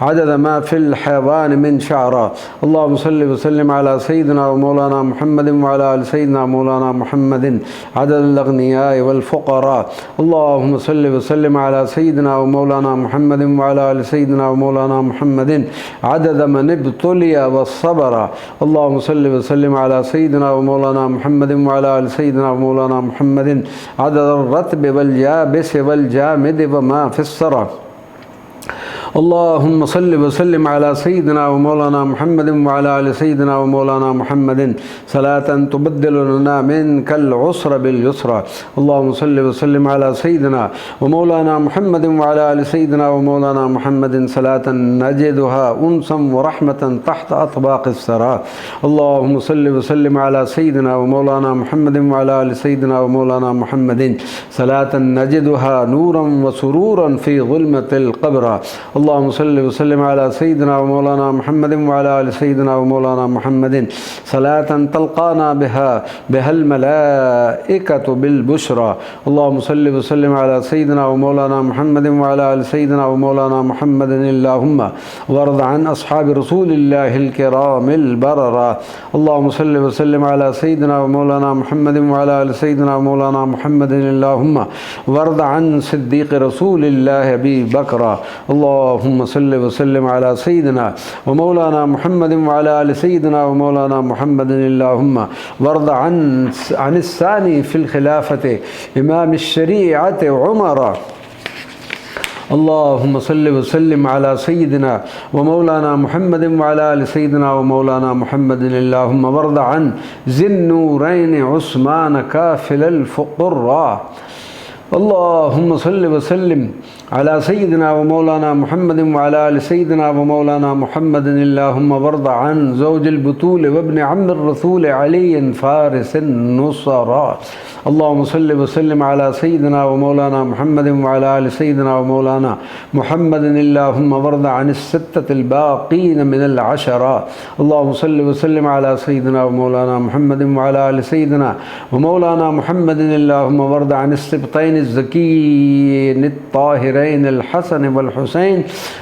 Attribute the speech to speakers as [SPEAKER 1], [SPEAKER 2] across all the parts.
[SPEAKER 1] عدد ما في الحيوان من شعرة. اللهم صل وسلم على سيدنا ومولانا محمد وعلى آل سيدنا ومولانا محمد عدد الأغنياء والفقراء. اللهم صل وسلم على سيدنا ومولانا محمد وعلى آل سيدنا ومولانا محمد عدد من ابتلي والصبر. اللهم صل وسلم على سيدنا ومولانا محمد وعلى آل سيدنا ومولانا محمد عدد الرطب واليابس والجامد وما في الثرى. اللهم صل وسلم على سيدنا ومولانا محمد وعلى آل سيدنا ومولانا محمد صلاة تبدل لنا منك العسر باليسرى. اللهم صل وسلم على سيدنا ومولانا محمد وعلى آل سيدنا ومولانا محمد صلاة نجدها أنسا ورحمة تحت أطباق الثرى. اللهم صل وسلم على سيدنا ومولانا محمد وعلى آل سيدنا ومولانا محمد صلاة نجدها نورا وسرورا في ظلمة القبر. اللهم صل وسلم على سيدنا ومولانا محمد وعلى آل سيدنا ومولانا محمد صلاة تلقانا بها الملائكة بالبشرى. اللهم صل وسلم على سيدنا ومولانا محمد وعلى آل سيدنا ومولانا محمد. اللهم وارض عن أصحاب رسول الله الكرام البررة. اللهم صل وسلم على سيدنا ومولانا محمد وعلى آل سيدنا ومولانا محمد. اللهم وارض عن صديق رسول الله أبي بكر. اللهم صل وسلم على سيدنا ومولانا محمد وعلى آل سيدنا ومولانا محمد. اللهم وارض عن الثاني في الخلافة إمام الشريعة عمر. اللهم صل وسلم على سيدنا ومولانا محمد وعلى آل سيدنا ومولانا محمد. اللهم وارض عن ذي النورين عثمان كافل الفقراء. اللهم صل وسلم على سيدنا ومولانا محمد وعلى آل سيدنا ومولانا محمد. اللهم وارض عن زوج البطول وابن عم الرسول علي فارس النصراء. اللهم صل وسلم على سيدنا ومولانا محمد وعلى آل سيدنا ومولانا محمد. اللهم وارض عن الستة الباقين من العشرة. اللهم صل وسلم على سيدنا ومولانا محمد وعلى آل سيدنا ومولانا محمد. اللهم وارض عن السبطين الزكيين الطاهرين الحسن والحسين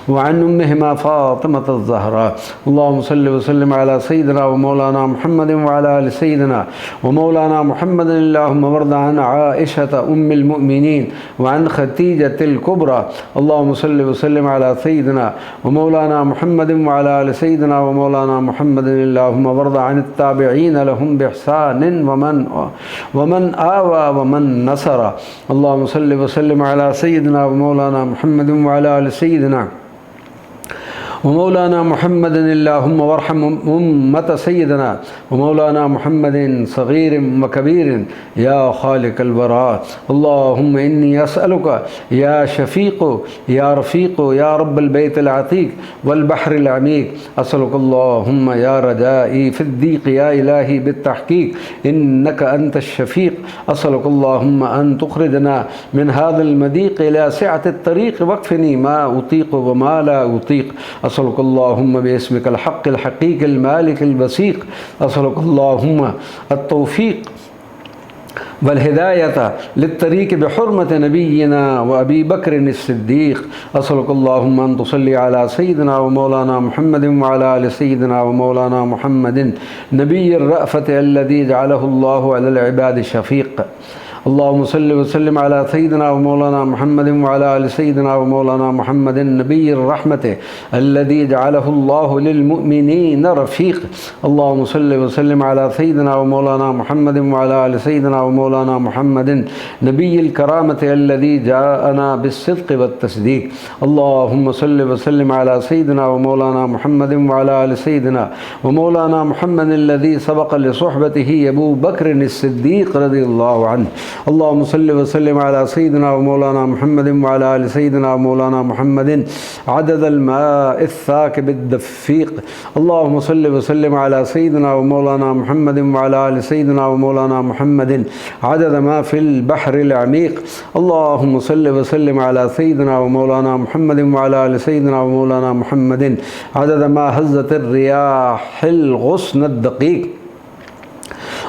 [SPEAKER 1] وعن أمهما فاطمة الزهراء. اللهم صل وسلم على سيدنا ومولانا محمد وعلى آل سيدنا ومولانا محمد. اللهم وارض عن عائشة أم المؤمنين وعن خديجة الكبرى. اللهم صل وسلم على سيدنا ومولانا محمد وعلى آل سيدنا ومولانا محمد. اللهم وارض عن التابعين لهم بإحسان ومن آوى ومن نصر. اللهم صل وسلم على سيدنا ومولانا محمد وعلى آل سيدنا ومولانا محمد. اللهم وارحم أمة سيدنا ومولانا محمد صغير وكبير يا خالق البراء. اللهم إني أسألك يا شفيق يا رفيق يا رب البيت العتيق والبحر العميق. أسألك اللهم يا رجائي في الضيق يا إلهي بالتحقيق إنك أنت الشفيق. أسألك اللهم أن تخرجنا من هذا المضيق إلى سعة الطريق واكفني ما أطيق وما لا أطيق. أسألك اللهم باسمك الحق الحقيقي المالك البسيط. أسألك اللهم التوفيق والهداية للطريق بحرمة نبينا وأبي بكر الصديق. أسألك اللهم أن تصلي على سيدنا ومولانا محمد وعلى آل سيدنا ومولانا محمد نبي الرأفة الذي جعله الله على العباد شفيق. اللهم صل وسلم على سيدنا ومولانا محمد وعلى آل سيدنا ومولانا محمد نبي الرحمة الذي جعله الله للمؤمنين رفيق. اللهم صل وسلم على سيدنا ومولانا محمد وعلى آل سيدنا ومولانا محمد نبي الكرامة الذي جاءنا بالصدق والتصديق. اللهم صل وسلم على سيدنا ومولانا محمد وعلى آل سيدنا ومولانا محمد الذي سبق لصحبته أبو بكر الصديق رضي الله عنه. اللهم صل وسلم على سيدنا ومولانا محمد وعلى آل سيدنا ومولانا محمد عدد الماء الثاكب الدفيق. اللهم صل وسلم على سيدنا ومولانا محمد وعلى آل سيدنا ومولانا محمد عدد ما في البحر العميق. اللهم صل وسلم على سيدنا ومولانا محمد وعلى آل سيدنا ومولانا محمد عدد ما هزت الرياح الغصن الدقيق.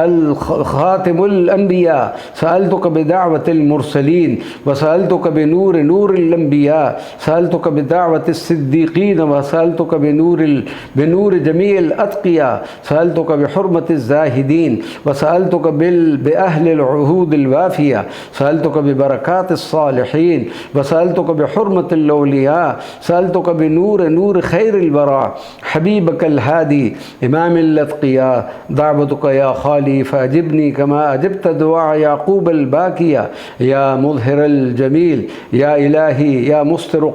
[SPEAKER 1] الخاتم الأنبياء، سألتك بدعوة المرسلين، وسألتك نور الأنبياء، سألتك بدعوة الصديقين، وسألتك بنور جميع الأتقياء، سألتك بحرمة الزاهدين، وسألتك بأهل العهود الوافية، سألتك ببركات الصالحين، وسألتك بحرمة الأولياء، سألتك بنور خير البراء حبيبك الهادي إمام الأتقياء. دعوتك يا خالي فأجبني كما أجبت دعاء يعقوب الباكية. يا مظهر الجميل، يا إلهي، يا مستر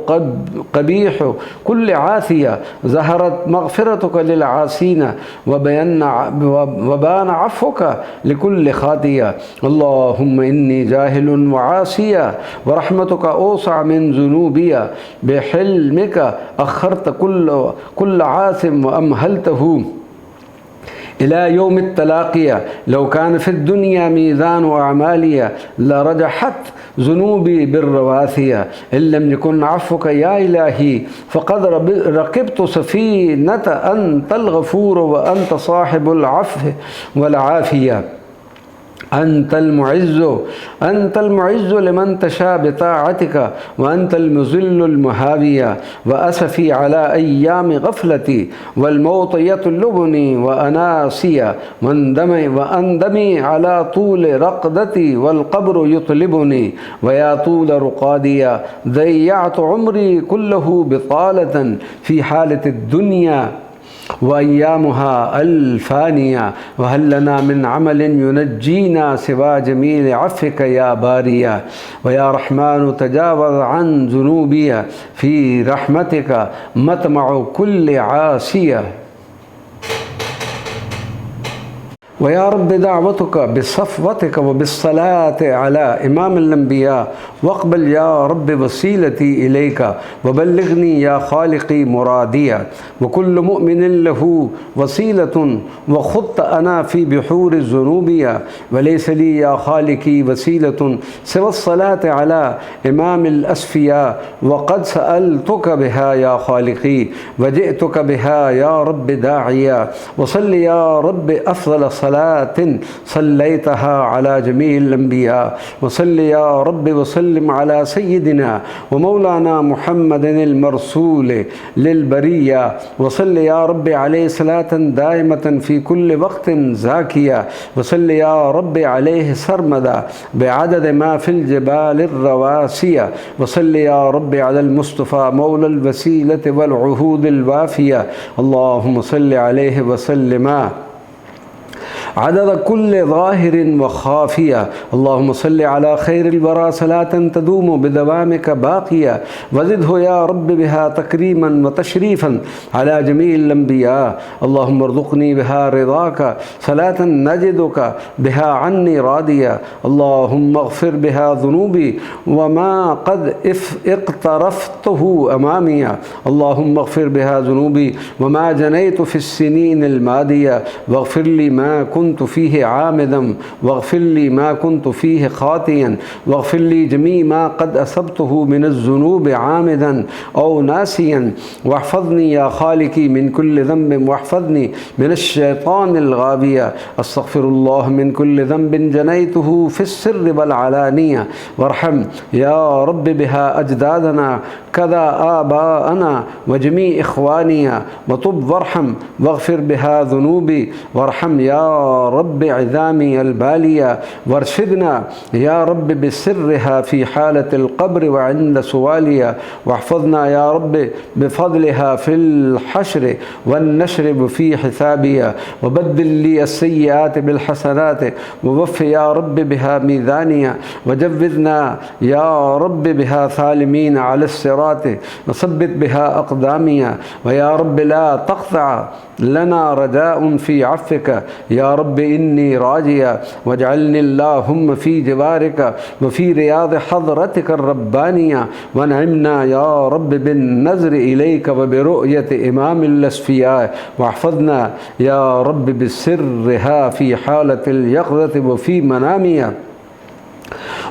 [SPEAKER 1] قبيح كل عاثية، ظهرت مغفرتك للعاصين وبان عفوك لكل خاطية. اللهم إني جاهل وعاصية، ورحمتك أوسع من ذنوبي، بحلمك أخرت كل عاثم وأمهلته إلى يوم التلاقي. لو كان في الدنيا ميزان أعمالي لرجحت ذنوبي بالرواسي. إن لم يكن عفوك يا إلهي فقد ركبت سفينة أنت الغفور وأنت صاحب العفو والعافية. أنت المعز لمن تشاء بطاعتك، وأنت المذل المهاوية. وأسفي على أيام غفلتي، والموت يطلبني وأناسي، وأندمي على طول رقدتي، والقبر يطلبني ويا طول رقادي. ضيعت عمري كله بطالة في حالة الدنيا وأيامها الفانية، وهل لنا من عمل ينجينا سوى جميل عفوك يا باريا. ويا رحمن تجاوز عن ذنوبي، في رحمتك مطمع كل عاصية. ويا رب دعوتك بصفوتك وبالصلاة على إمام الأنبياء، واقبل يا رب وسيلتي إليك، وبلغني يا خالقي مراديا. وكل مؤمن له وسيلة، وخضت أنا في بحور الذنوب، وليس لي يا خالقي وسيلة سوى الصلاة على إمام الأسفياء. وقد سألتك بها يا خالقي، وجئتك بها يا رب داعيا. وصل يا رب أفضل صلاة صليتها على جميع الأنبياء. وصل يا رب وسلم على سيدنا ومولانا محمد المرسول للبرية. وصل يا رب عليه صلاة دائمة في كل وقت زاكية. وصل يا رب عليه سرمدا بعدد ما في الجبال الرواسية. وصل يا رب على المصطفى مولى الوسيلة والعهود الوافية. اللهم صل عليه وسلم عدد كل ظاهر وخافية. اللهم صل على خير الورى صلاة تدوم بدوامك باقية، وزده يا رب بها تكريما وتشريفا على جميع الأنبياء. اللهم ارزقني بها رضاك صلاة نجدك بها عني راضية. اللهم اغفر بها ذنوبي وما قد اقترفته أمامي. اللهم اغفر بها ذنوبي وما جنيت في السنين الماضية، واغفر لي ما كنت فيه عامدا، واغفر لي ما كنت فيه خاطئا، واغفر لي جميع ما قد أصبته من الذنوب عامدا أو ناسيا. واحفظني يا خالقي من كل ذنب، واحفظني من الشيطان الغاوية. أستغفر الله من كل ذنب جنيته في السر والعلانية. وارحم يا رب بها أجدادنا كذا آباءنا وجميع إخواننا. وطب وارحم واغفر بها ذنوبي. وارحم يا رب عظامي البالية. وارشدنا يا رب بسرها في حالة القبر وعند سواليا. واحفظنا يا رب بفضلها في الحشر والنشر في حسابيا. وبدل لي السيئات بالحسنات، ووف يا رب بها ميزانيا. وجوزنا يا رب بها سالمين على الصراط، وثبت بها أقداميا. ويا رب لا تقطع لنا رجاء في عفوك يا رب إني راجيا. واجعلني اللهم في جوارك وفي رياض حضرتك الربانية. ونعمنا يا رب بالنظر إليك وبرؤية إمام الأسفياء. واحفظنا يا رب بسرها في حالة اليقظة وفي منامها.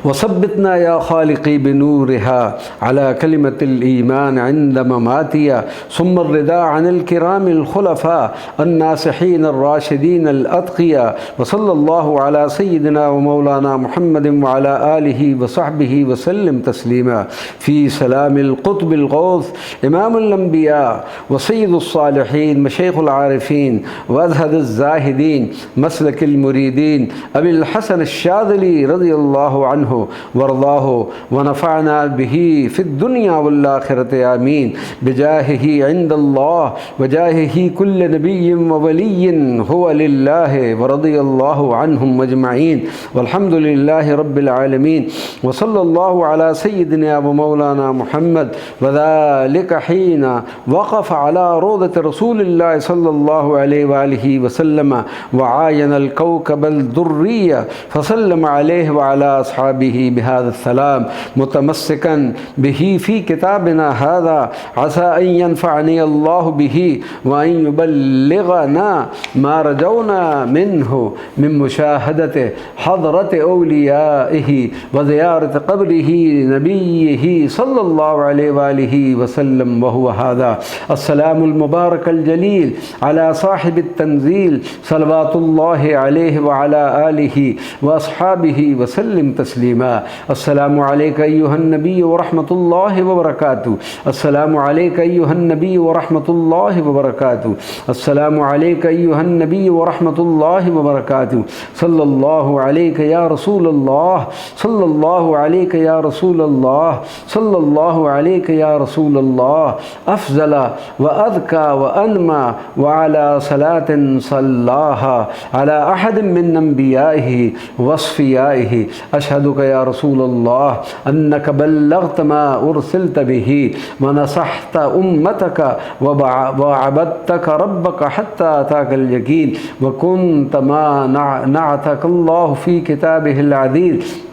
[SPEAKER 1] وثبتنا يا خالقي بنورها على كلمة الإيمان عند مماتي، ثم الرضا عن الكرام الخلفاء الناصحين الراشدين الأتقياء. وصلى الله على سيدنا ومولانا محمد وعلى آله وصحبه وسلم تسليما. في سلام القطب الغوث إمام الأنبياء وسيد الصالحين مشيخ العارفين وأزهد الزاهدين مسلك المريدين أبي الحسن الشاذلي رضي الله عنه وارضاه، ونفعنا به في الدنيا والآخرة آمين. بجاهه عند الله وجاهه كل نبي وولي هو لله ورضي الله عنهم أجمعين، والحمد لله رب العالمين. وصلى الله على سيدنا ومولانا محمد، وذلك حين وقف على روضة رسول الله صلى الله عليه وآله وسلم وعاين الكوكب الدري فسلم عليه وعلى أصحابه بهذا السلام متمسكا به في كتابنا هذا، عسى أن ينفعني الله به وأن يبلغنا ما رجونا منه من مشاهدة حضرة أوليائه وزيارة قبره نبيه صلى الله عليه وآله وسلم، وهو هذا. السلام المبارك الجليل على صاحب التنزيل صلوات الله عليه وعلى آله وأصحابه وسلم تسليما. السلام عليك أيها النبي ورحمة الله وبركاته. السلام عليك أيها النبي ورحمة الله وبركاته. السلام عليك أيها النبي ورحمة الله وبركاته. صلى الله عليك يا رسول الله، صلى الله عليك يا رسول الله، صلى الله عليك يا رسول الله. أفضل وأذكى وأنمى، وعلى صلاة صلاها على أحد من أنبيائه وأصفيائه. أشهدك يا رسول الله أنك بلغت ما أرسلت به ونصحت أمتك وعبدتك ربك حتى أتاك اليقين، وكنت ما نعتك الله في كتابه العزيز.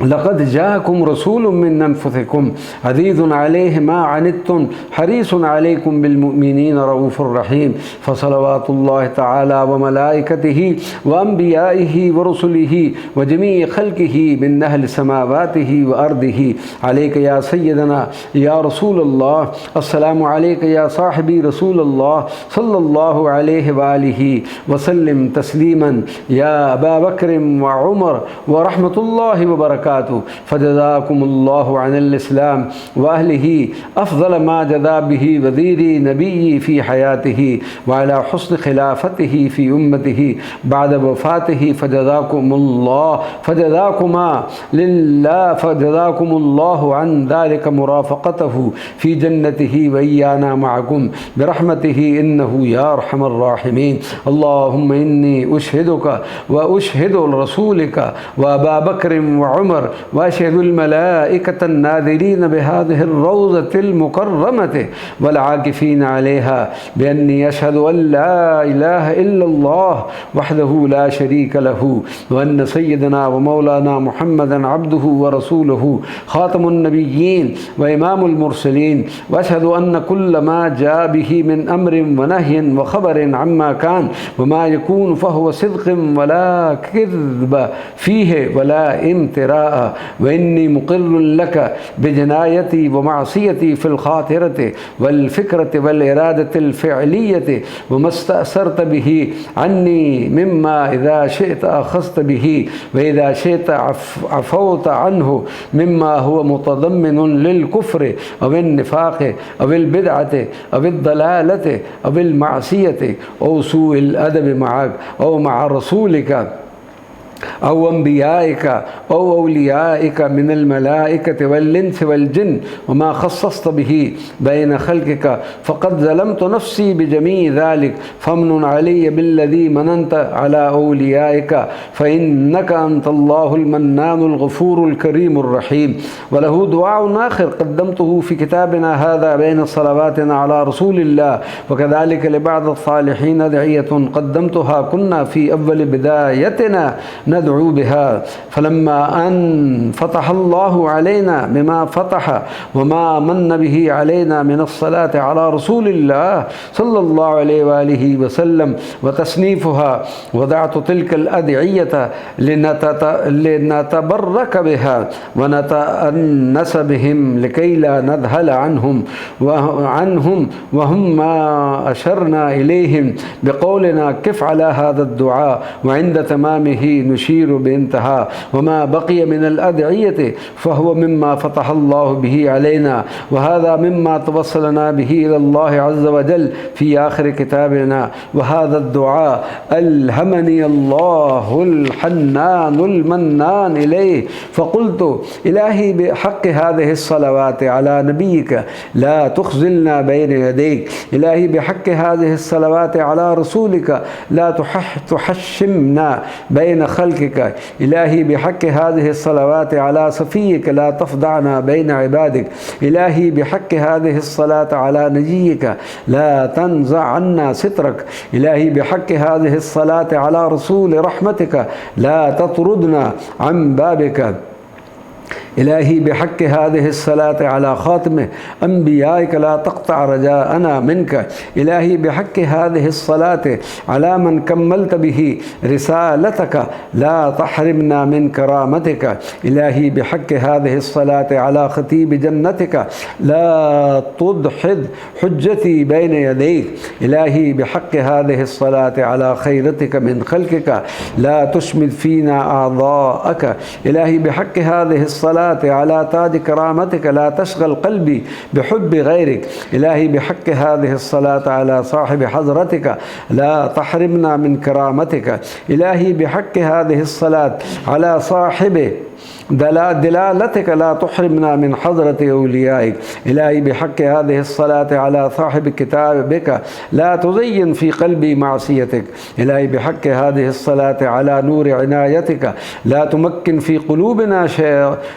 [SPEAKER 1] لقد جاءكم رسول من أنفسكم عزيز عليه ما عنتم حريص عليكم بالمؤمنين رؤوف رحيم. فصلوات الله تعالى وملائكته وأنبيائه ورسله وجميع خلقه من أهل سماواته وأرضه عليك يا سيدنا يا رسول الله. السلام عليك يا صاحبي رسول الله صلى الله عليه وآله وسلم تسليما. يا أبا بكر وعمر ورحمة الله وبركاته. فجزاكم الله عن الإسلام وأهله أفضل ما جزى به وزيري نبي في حياته، وعلى حسن خلافته في أمته بعد وفاته. فجزاكم الله، فجزاكما لله، فجزاكم الله عن ذلك مرافقته في جنته وإيانا معكم برحمته إنه يا أرحم الراحمين. اللهم إني أشهدك وأشهد رسولك وأبا بكر وعمر وأشهد الملائكة الناذرين بهذه الروضة المكرمة والعاكفين عليها بأني أشهد أن لا إله إلا الله وحده لا شريك له، وأن سيدنا ومولانا محمدا عبده ورسوله خاتم النبيين وإمام المرسلين. وأشهد أن كل ما جاء به من أمر ونهي وخبر عما كان وما يكون فهو صدق ولا كذب فيه ولا امتراء. وإني مقر لك بجنايتي ومعصيتي في الخاطرة والفكرة والإرادة الفعلية، وما استأثرت به عني مما إذا شئت أخذت به، وإذا شئت عفوت عنه مما هو متضمن للكفر أو النفاق أو البدعة أو الضلالة أو المعصية أو سوء الأدب معك أو مع رسولك أو أنبيائك أو أوليائك من الملائكة والإنس والجن، وما خصصت به بين خلقك، فقد ظلمت نفسي بجميع ذلك. فامن علي بالذي مننت على أوليائك، فإنك أنت الله المنان الغفور الكريم الرحيم. وله دعاء آخر قدمته في كتابنا هذا بين صلواتنا على رسول الله، وكذلك لبعض الصالحين أدعية قدمتها كنا في أول بدايتنا ندعو بها. فلما أن فتح الله علينا بما فتح وما من به علينا من الصلاة على رسول الله صلى الله عليه وآله وسلم وتصنيفها، وضعت تلك الأدعية لنتبرك بها ونتأنس بهم لكي لا نذهل عنهم وهم ما أشرنا إليهم بقولنا كف على هذا الدعاء، وعند تمامه نشير بانتهى. وما بقي من الأدعية فهو مما فتح الله به علينا، وهذا مما توصلنا به إلى الله عز وجل في آخر كتابنا. وهذا الدعاء ألهمني الله الحنان المنان إليه، فقلت إلهي بحق هذه الصلوات على نبيك لا تخزلنا بين يديك، إلهي بحق هذه الصلوات على رسولك لا تحشمنا بين خلقك، إلهي بحق هذه الصلوات على صفيك لا تفضعنا بين عبادك، إلهي بحق هذه الصلاة على نجيك لا تنزع عنا سترك، إلهي بحق هذه الصلاة على رسول رحمتك لا تطردنا عن بابك، إلهي بحق هذه الصلاة على خاتم أنبيائك لا تقطع رجاءنا منك، إلهي بحق هذه الصلاة على من كملت به رسالتك لا تحرمنا من كرامتك، إلهي بحق هذه الصلاة على خطيب جنتك لا تدحض حجتي بين يديك، إلهي بحق هذه الصلاة على خيرتك من خلقك لا تشمت فينا أعضاءك، إلهي بحق هذه الصلاة على تاج كرامتك لا تشغل قلبي بحب غيرك، إلهي بحق هذه الصلاة على صاحب حضرتك لا تحرمنا من كرامتك، إلهي بحق هذه الصلاة على صاحب دلالتك لا تحرمنا من حضرة أوليائك، إلهي بحق هذه الصلاة على صاحب كتابك لا تزين في قلبي معصيتك، إلهي بحق هذه الصلاة على نور عنايتك لا تمكن في قلوبنا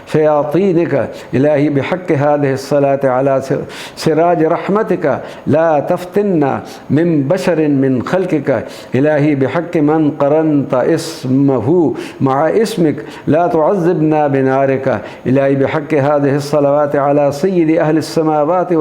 [SPEAKER 1] شياطينك، إلهي بحق هذه الصلاة على سراج رحمتك لا تفتنا من بشر من خلقك، إلهي بحق من قرنت اسمه مع اسمك لا تعذبنا بنارك، إلهي بحق هذه الصلوات على سيد أهل السماوات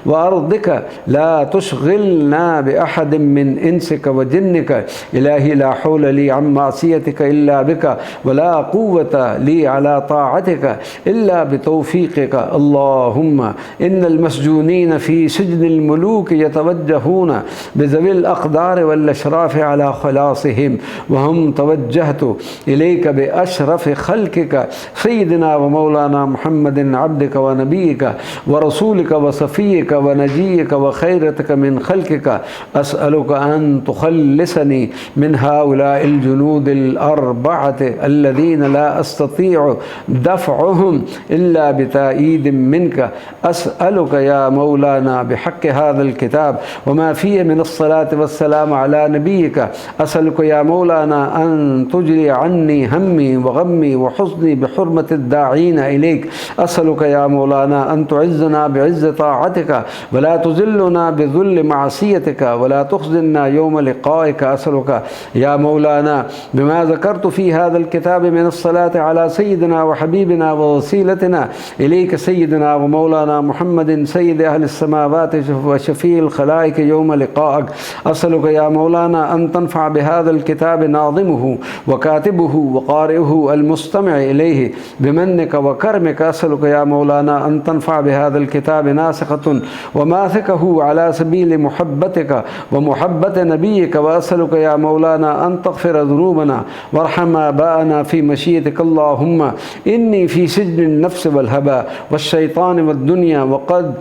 [SPEAKER 1] وأرضك لا تشغلنا بأحد من إنسك وجنك، إلهي لا حول لي عن معصيتك إلا بك ولا قوة لي على طاعتك إلا بتوفيقك. اللهم إن المسجونين في سجن الملوك يتوجهون بذوي الأقدار والأشراف على خلاصهم، وهم توجهت إليك بأشرف خلقك سيدنا ومولانا محمد عبدك ونبيك ورسولك وصفيك ونجيك وخيرتك من خلقك، أسألك أن تخلصني من هؤلاء الجنود الأربعة الذين لا أستطيع دفعهم إلا بتأييد منك، أسألك يا مولانا بحق هذا الكتاب وما فيه من الصلاة والسلام على نبيك، أسألك يا مولانا أن تجري عني همي وغمي وحزني بحرمة الداعين إليك، أسألك يا مولانا أن تعزنا بعز طاعتك ولا تذلنا بذل معصيتك ولا تخزنا يوم لقائك، أسألك يا مولانا بما ذكرت في هذا الكتاب من الصلاة على سيدنا وحبيبنا ووسيلتنا إليك سيدنا ومولانا محمد سيد أهل السماوات وشفيع الخلائق يوم لقائك، أسألك يا مولانا أن تنفع بهذا الكتاب ناظمه وكاتبه وقارئه المستمع إليه بمنك وكرمك، أسألك يا مولانا أن تنفع بهذا الكتاب ناسخة وماثكه على سبيل محبتك ومحبة نبيك، وأسألك يا مولانا أن تغفر ذنوبنا وارحم آباءنا في مشيئتك. اللهم إني في سجن النفس والهوى والشيطان والدنيا وقد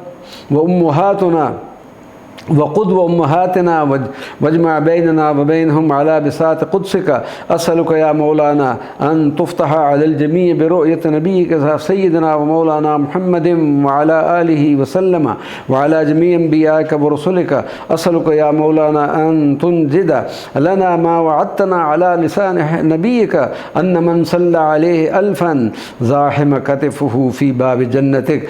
[SPEAKER 1] أمهاتنا واجمع بيننا وبينهم على بساط قدسك، أسألك يا مولانا أن تفتح على الجميع برؤية نبيك سيدنا ومولانا محمد وعلى آله وسلم وعلى جميع أنبيائك ورسلك، أسألك يا مولانا أن تنجد لنا ما وعدتنا على لسان نبيك أن من صلى عليه 1000 زاحم كتفه في باب جنتك،